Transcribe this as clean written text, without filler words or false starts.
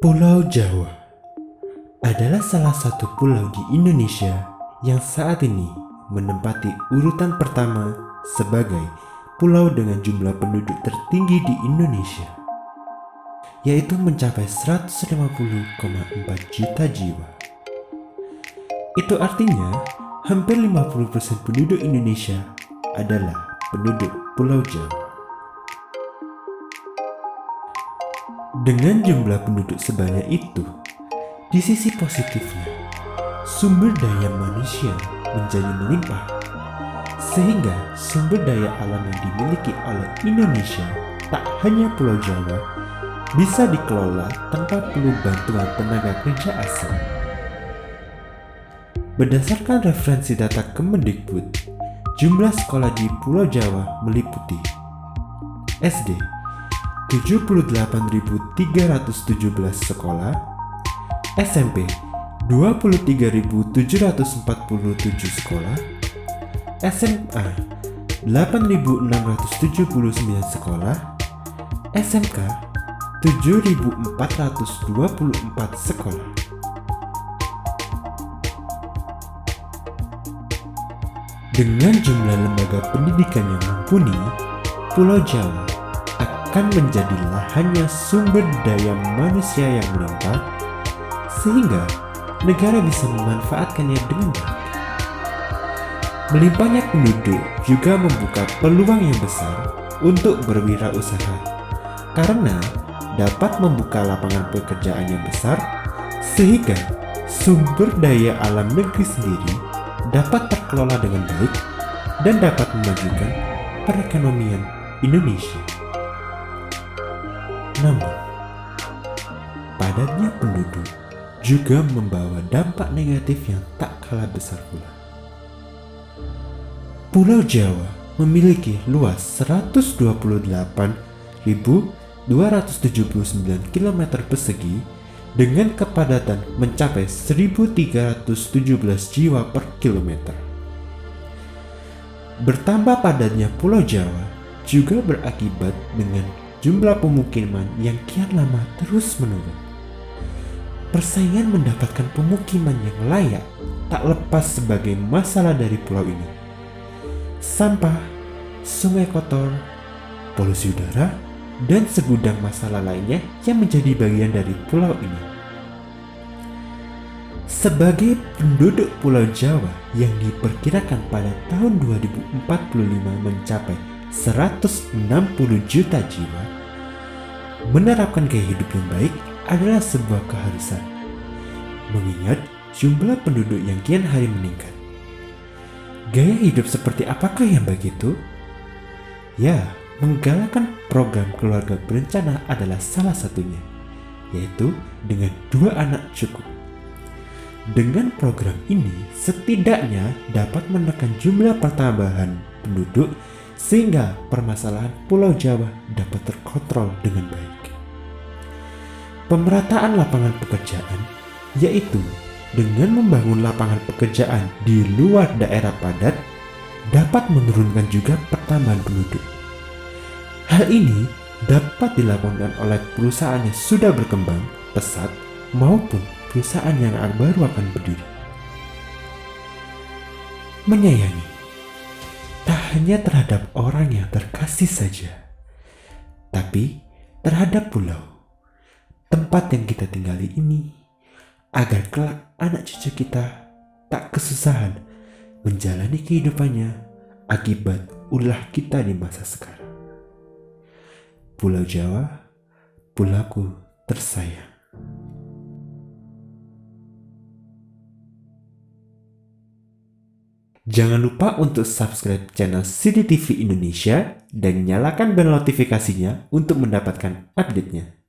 Pulau Jawa adalah salah satu pulau di Indonesia yang saat ini menempati urutan pertama sebagai pulau dengan jumlah penduduk tertinggi di Indonesia, yaitu mencapai 150,4 juta jiwa. Itu artinya hampir 50% penduduk Indonesia adalah penduduk Pulau Jawa. Dengan jumlah penduduk sebanyak itu, di sisi positifnya, sumber daya manusia menjadi melimpah, sehingga sumber daya alam yang dimiliki oleh Indonesia, tak hanya Pulau Jawa, bisa dikelola tanpa perlu bantuan tenaga kerja asing. Berdasarkan referensi data Kemendikbud, jumlah sekolah di Pulau Jawa meliputi SD 78.317 sekolah, SMP 23.747 sekolah, SMA 8.679 sekolah, SMK 7.424 sekolah. Dengan jumlah lembaga pendidikan yang mumpuni, Pulau Jawa akan menjadi lahannya sumber daya manusia yang melimpah, sehingga negara bisa memanfaatkannya dengan baik. Melimpahnya penduduk juga membuka peluang yang besar untuk berwirausaha, karena dapat membuka lapangan pekerjaan yang besar, sehingga sumber daya alam negeri sendiri dapat terkelola dengan baik dan dapat memajukan perekonomian Indonesia. Namun, padatnya penduduk juga membawa dampak negatif yang tak kalah besar pula. Pulau Jawa memiliki luas 128.279 km persegi dengan kepadatan mencapai 1.317 jiwa per kilometer. Bertambah padatnya Pulau Jawa juga berakibat dengan jumlah pemukiman yang kian lama terus menurun. Persaingan mendapatkan pemukiman yang layak tak lepas sebagai masalah dari pulau ini. Sampah, sungai kotor, polusi udara, dan segudang masalah lainnya yang menjadi bagian dari pulau ini. Sebagai penduduk Pulau Jawa yang diperkirakan pada tahun 2045 mencapai 160 juta jiwa, menerapkan gaya hidup yang baik adalah sebuah keharusan, mengingat jumlah penduduk yang kian hari meningkat. Gaya hidup seperti apakah yang baik itu? Ya, menggalakkan program keluarga berencana adalah salah satunya, yaitu dengan 2 anak cukup. Dengan program ini, setidaknya dapat menekan jumlah pertambahan penduduk sehingga permasalahan Pulau Jawa dapat terkontrol dengan baik. Pemerataan lapangan pekerjaan, yaitu dengan membangun lapangan pekerjaan di luar daerah padat, dapat menurunkan juga pertambahan penduduk. Hal ini dapat dilakukan oleh perusahaan yang sudah berkembang pesat maupun perusahaan yang baru akan berdiri. Menyayangi tak hanya terhadap orang yang terkasih saja, tapi terhadap pulau, tempat yang kita tinggali ini, agar kelak anak cucu kita tak kesusahan menjalani kehidupannya akibat ulah kita di masa sekarang. Pulau Jawa, pulauku tersayang. Jangan lupa untuk subscribe channel CDTV Indonesia dan nyalakan bel notifikasinya untuk mendapatkan update-nya.